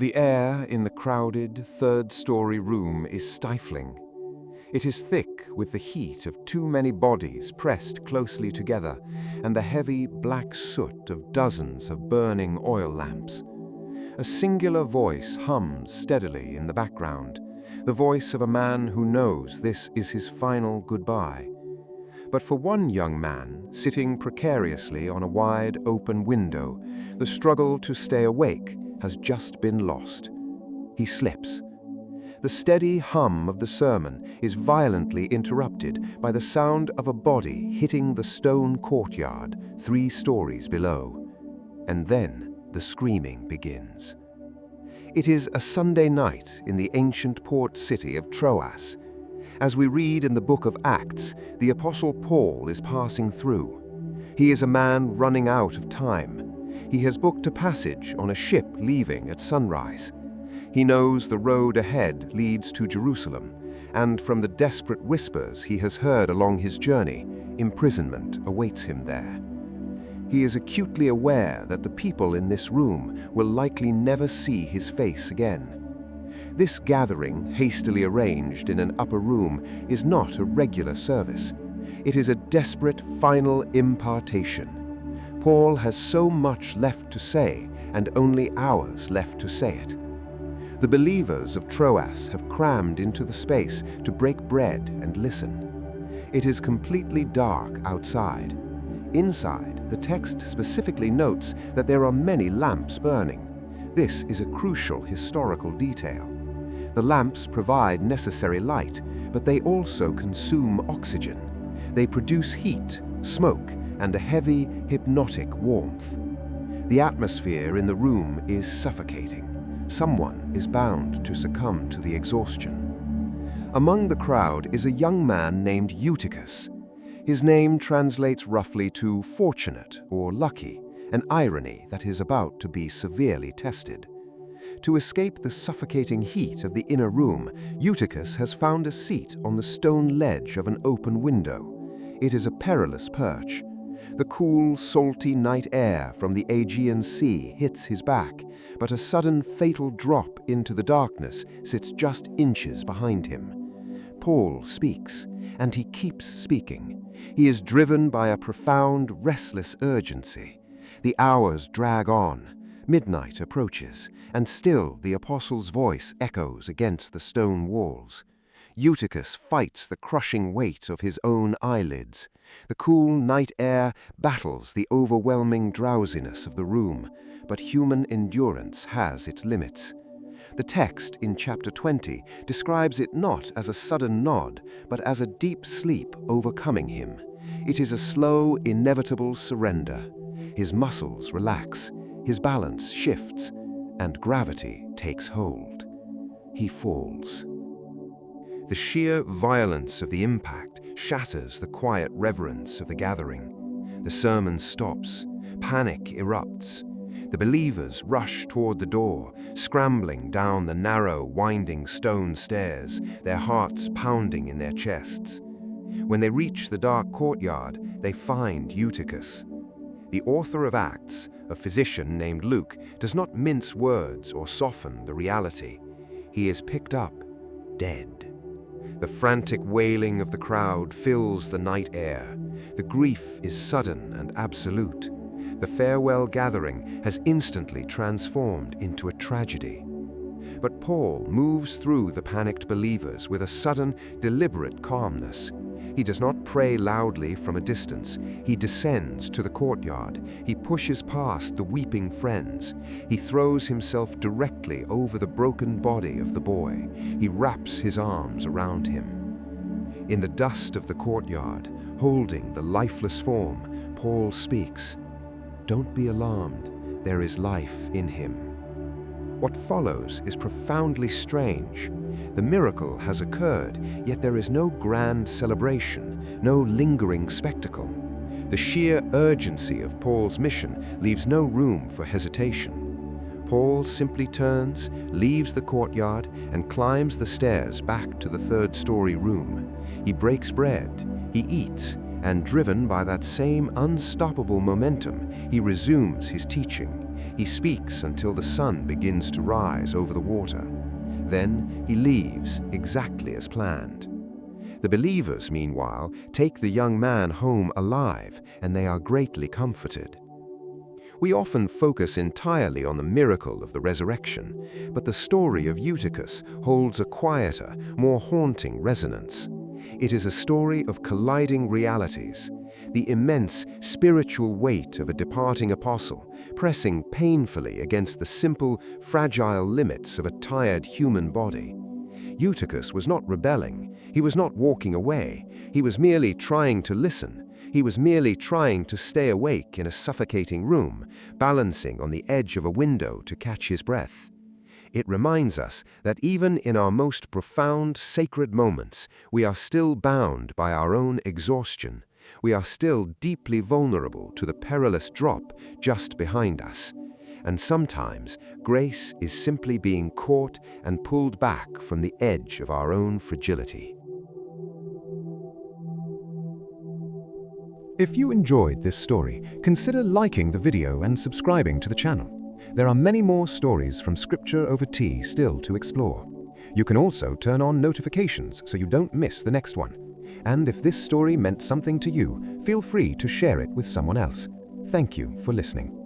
The air in the crowded third-story room is stifling. It is thick with the heat of too many bodies pressed closely together and the heavy black soot of dozens of burning oil lamps. A singular voice hums steadily in the background, the voice of a man who knows this is his final goodbye. But for one young man, sitting precariously on a wide open window, the struggle to stay awake has just been lost. He slips. The steady hum of the sermon is violently interrupted by the sound of a body hitting the stone courtyard 3 stories below. And then the screaming begins. It is a Sunday night in the ancient port city of Troas. As we read in the book of Acts, the Apostle Paul is passing through. He is a man running out of time. He has booked a passage on a ship leaving at sunrise. He knows the road ahead leads to Jerusalem, and from the desperate whispers he has heard along his journey, imprisonment awaits him there. He is acutely aware that the people in this room will likely never see his face again. This gathering, hastily arranged in an upper room, is not a regular service. It is a desperate final impartation. Paul has so much left to say, and only hours left to say it. The believers of Troas have crammed into the space to break bread and listen. It is completely dark outside. Inside, the text specifically notes that there are many lamps burning. This is a crucial historical detail. The lamps provide necessary light, but they also consume oxygen. They produce heat, smoke, and a heavy, hypnotic warmth. The atmosphere in the room is suffocating. Someone is bound to succumb to the exhaustion. Among the crowd is a young man named Eutychus. His name translates roughly to fortunate or lucky, an irony that is about to be severely tested. To escape the suffocating heat of the inner room, Eutychus has found a seat on the stone ledge of an open window. It is a perilous perch. The cool, salty night air from the Aegean Sea hits his back, but a sudden fatal drop into the darkness sits just inches behind him. Paul speaks, and he keeps speaking. He is driven by a profound, restless urgency. The hours drag on. Midnight approaches, and still the apostle's voice echoes against the stone walls. Eutychus fights the crushing weight of his own eyelids. The cool night air battles the overwhelming drowsiness of the room, but human endurance has its limits. The text in chapter 20 describes it not as a sudden nod, but as a deep sleep overcoming him. It is a slow, inevitable surrender. His muscles relax, his balance shifts, and gravity takes hold. He falls. The sheer violence of the impact shatters the quiet reverence of the gathering. The sermon stops. Panic erupts. The believers rush toward the door, scrambling down the narrow, winding stone stairs, their hearts pounding in their chests. When they reach the dark courtyard, they find Eutychus. The author of Acts, a physician named Luke, does not mince words or soften the reality. He is picked up, dead. The frantic wailing of the crowd fills the night air. The grief is sudden and absolute. The farewell gathering has instantly transformed into a tragedy. But Paul moves through the panicked believers with a sudden, deliberate calmness. He does not pray loudly from a distance. He descends to the courtyard. He pushes past the weeping friends. He throws himself directly over the broken body of the boy. He wraps his arms around him. In the dust of the courtyard, holding the lifeless form, Paul speaks. Don't be alarmed. There is life in him. What follows is profoundly strange. The miracle has occurred, yet there is no grand celebration, no lingering spectacle. The sheer urgency of Paul's mission leaves no room for hesitation. Paul simply turns, leaves the courtyard, and climbs the stairs back to the third-story room. He breaks bread, he eats, and driven by that same unstoppable momentum, he resumes his teaching. He speaks until the sun begins to rise over the water. Then he leaves exactly as planned. The believers, meanwhile, take the young man home alive, and they are greatly comforted. We often focus entirely on the miracle of the resurrection, but the story of Eutychus holds a quieter, more haunting resonance. It is a story of colliding realities, the immense spiritual weight of a departing apostle, pressing painfully against the simple, fragile limits of a tired human body. Eutychus was not rebelling, he was not walking away, he was merely trying to listen. He was merely trying to stay awake in a suffocating room, balancing on the edge of a window to catch his breath. It reminds us that even in our most profound, sacred moments, we are still bound by our own exhaustion. We are still deeply vulnerable to the perilous drop just behind us. And sometimes, grace is simply being caught and pulled back from the edge of our own fragility. If you enjoyed this story, consider liking the video and subscribing to the channel. There are many more stories from Scripture over tea still to explore. You can also turn on notifications so you don't miss the next one. And if this story meant something to you, feel free to share it with someone else. Thank you for listening.